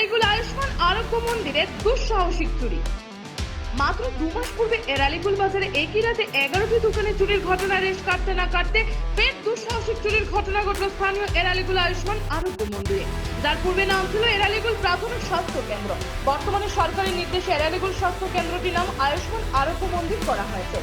এরালিগুল আয়ুষ্মান আরোগ্য মন্দিরের দুঃসাহসিক চুরি। মাত্র 2 মাস পূর্বে এরালিগুল বাজারে একই রাতে 11টি দোকানে চুরির ঘটনা রেশ কাটতে না কাটতে ফের দুঃসাহসিক চুরির ঘটনা ঘটল স্থানীয় এরালিগুল আয়ুষ্মান আরোগ্য মন্দিরে, যার পূর্বে নাম ছিল এরালিগুল প্রাথমিক স্বাস্থ্য কেন্দ্র। বর্তমানে সরকারি নির্দেশে এরালিগুল স্বাস্থ্য কেন্দ্রটির নাম আয়ুষ্মান আরোগ্য মন্দির করা হয়েছে।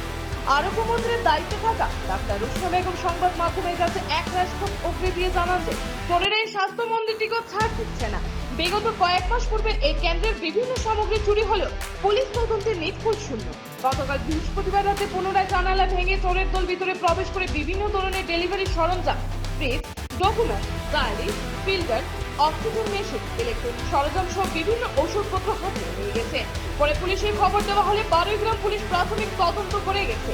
আরোগ্য মন্দিরের দায়িত্বে থাকা ডাক্তার রুশনা বেগম সংবাদ মাধ্যমের কাছে এক রাষ্ট্র অগ্নি দিয়ে জানান যে শহরের এই স্বাস্থ্য মন্দিরটিকেও ছাড় দিচ্ছে না। বিগত কয়েক মাস পূর্বে এই কেন্দ্রের বিভিন্ন সামগ্রী চুরি হলেও পুলিশ তদন্তে নিষ্ফল শূন্য। গতকাল বৃহস্পতিবার রাতে পুনরায় জানালা ভেঙে চোরের দল ভিতরে প্রবেশ করে বিভিন্ন ধরনের ডেলিভারি সরঞ্জাম, fridge, document, diary, filter, oxygen machine, electronic সরঞ্জাম সহ বিভিন্ন ওষুধপত্র হাতিয়ে নিয়ে গেছে। পরে পুলিশে খবর দেওয়া হলে 12 গ্রাম পুলিশ প্রাথমিক তদন্ত করে গেছে।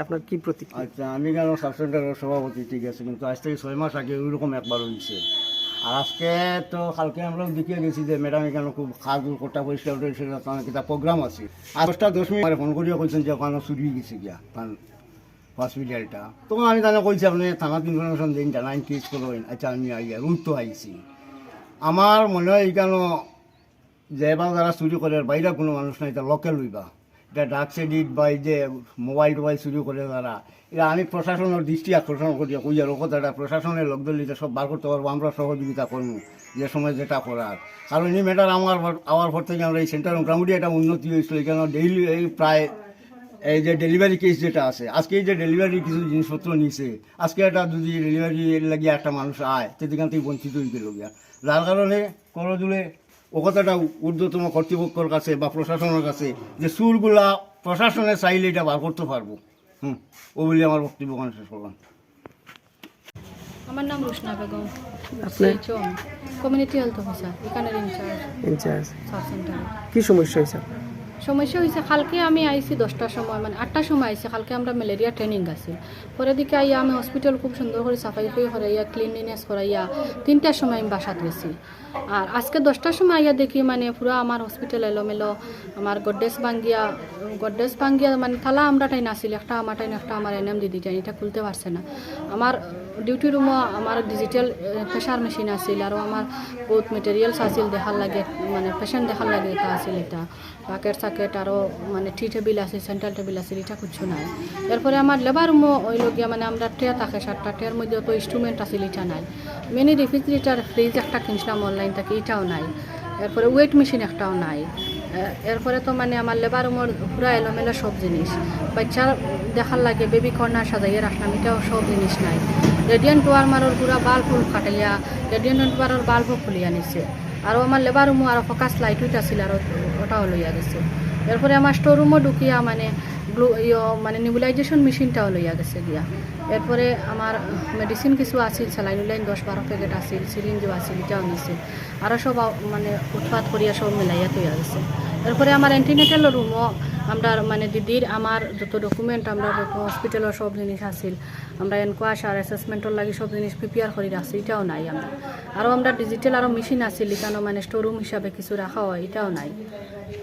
আপনার কি প্রতিক্রিয়া? আচ্ছা, আমি কেন সাবসেন্টারের সভাপতি, ঠিক আছে, কিন্তু আজ থেকে 6 মাস আগে ওইরকম একবার হয়েছে। আর আজকে তো কালকে আমরা দেখিয়ে গেছি যে ম্যাডাম এখানে খুব খাদ কোটা পরিষ্কার একটা প্রোগ্রাম আছে। আর 10 মিনিট ফোন করিয়া কইছেন যে ওখানে চুরি গেছে গিয়া কারণ হসপিটালটা। তখন আমি তাহলে কইছি আপনি থানাত ইনফরমেশন দিন, জানাইন কেস করবেন। আচ্ছা, আমি আইয়া রুট তো আইছি। আমার মনে হয় এখানে যে বা যারা চুরি করে বাইরে কোনো মানুষ নাই, এটা লোকেল লইবা, এটা ডাক সেডিট বা এই যে মোবাইল টোবাইল চুরি করে যারা, এটা আমি প্রশাসনের দৃষ্টি আকর্ষণ করি কই আর কথাটা প্রশাসনের লোকদের এটা সব বার করতে পারবো, আমরা সহযোগিতা করবো যে সময় যেটা করার। কারণ এই ম্যাটার আমার পর থেকে আমরা এই সেন্টার মোটামুটি একটা উন্নতি হয়েছিল। এখানে ডেইলি এই প্রায় এই যে ডেলিভারি কেস যেটা আছে, আজকে এই যে ডেলিভারি কিছু জিনিসপত্র নিছে, আজকে একটা যদি ডেলিভারি লাগিয়ে একটা মানুষ আয় সেদিকান থেকে বঞ্চিত হয়ে গেল গিয়া, যার কারণে করজুড়ে ও কথাটা ঊর্ধ্বতম কর্তৃপক্ষের কাছে বা প্রশাসনের কাছে যে সুরগুলা প্রশাসনে চাইলে এটা বার করতে পারবো। ও বলে আমার বক্তব্য শেষ করলাম। আমার নাম রুশনা বেগম, আপনার কমিউনিটি হেলথ অফিসার, এখানের ইনচার্জ। সাব সেন্টারে। কি সমস্যা হয়েছে? সমস্যা হয়েছে কালকে আমি আইছি 10টার সময়, মানে 8টার সময় আইছি। কালকে আমরা ম্যালেরিয়া ট্রেনিং আছে, পরে দিকে আইয়া আমি হসপিটাল খুব সুন্দর করে সাফাই করাইয়া ক্লিনলিনেস করাইয়া 3টার সময় আমি বাসাত গেছি। আর আজকে 10টার সময় আইয়া দেখি মানে পুরো আমার হসপিটাল এলোমেলো, আমার গড্ডেস ভাঙ্গিয়া মানে থালা আমরা টাইন আসিল, একটা আমার টাইন একটা আমার এনএম দিদি টাইন, এটা খুলতে পারছে না। আমার ডিউটি রুমও আমার ডিজিটাল প্রেশার মেশিন আসিল, আর আমার বহুত মেটেরিয়ালস আসিল দেখার লাগে, মানে পেশেন্ট দেখার লাগে এটা আসিল, এটা বাকেট সাকেট আরও মানে টি টেবিল আছে, সেন্ট্রাল টেবিল আছে, এটা কিছু নাই। এরপরে আমার লেবার রুমও ওই লগিয়া মানে আমরা ট্রে থাকে 7টা, ট্রের মধ্যে তো ইনস্ট্রুমেন্ট আসিল, এটা নাই। মিনি রেফ্রিজারেটার ফ্রিজ একটা কিনছিলাম অনলাইন থেকে, এটাও নাই। এরপরে ওয়েট মেশিন একটাও নাই। এরপরে তো মানে আমার লেবার রুমের পুরা এলোমেলো সব জিনিস, বাচ্চার দেখার লাগে বেবি কর্নার সাজাইয়ে রাখলাম, এটাও সব জিনিস নাই। রেডিয়েন্ট ওয়ার্মারের পুরা বাল্ব কাটাইয়া রেডিয়েন্ট ওয়ার্মারের বাল্বও খুলিয়া নিছে। আরও আমার লেবার রুমও আরও ফোকাস লাইট উইট আসিল, আর ওটাও লইয়া গেছে। এরপরে আমার স্টোর রুমও ঢুকিয়া মানে মানে নিবুলাইজেশন মেশিনটাও লইয়া গেছে গিয়া। এরপরে আমার মেডিসিন কিছু আসিল, স্যালাইন 10-12 প্যাকেট আসিল, সিরিঞ্জও আসিল, এটাও নিছে। আরও সব মানে উৎপাত করিয়া সব মিলাইয়া তৈয়া গেছে। এরপরে আমার অ্যান্টিনেটাল রুমও আমরা মানে দিদির আমার যত ডকুমেন্ট আমরা হসপিটালের সব জিনিস আসিল, আমরা এনকোয়াশ আর অ্যাসেসমেন্টের লাগে সব জিনিস প্রিপেয়ার করে রাখছি, এটাও নাই আমরা। আরও আমরা ডিজিটাল আরও মেশিন আসিল, এখানেও মানে স্টোরুম হিসাবে কিছু রাখা হয়, এটাও নাই।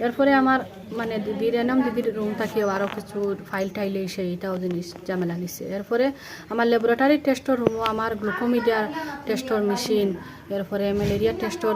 এরপরে আমার মানে দিদির দিদির রুম থাকিও আরও কিছু ফাইল টাইলে এসে এটাও জিনিস ঝামেলা নিচ্ছে। এরপরে আমার ল্যাবরেটরি টেস্টের রুমও আমার গ্লুকোমিডিয়ার টেস্টর মেশিন, এরপরে ম্যালেরিয়া টেস্টর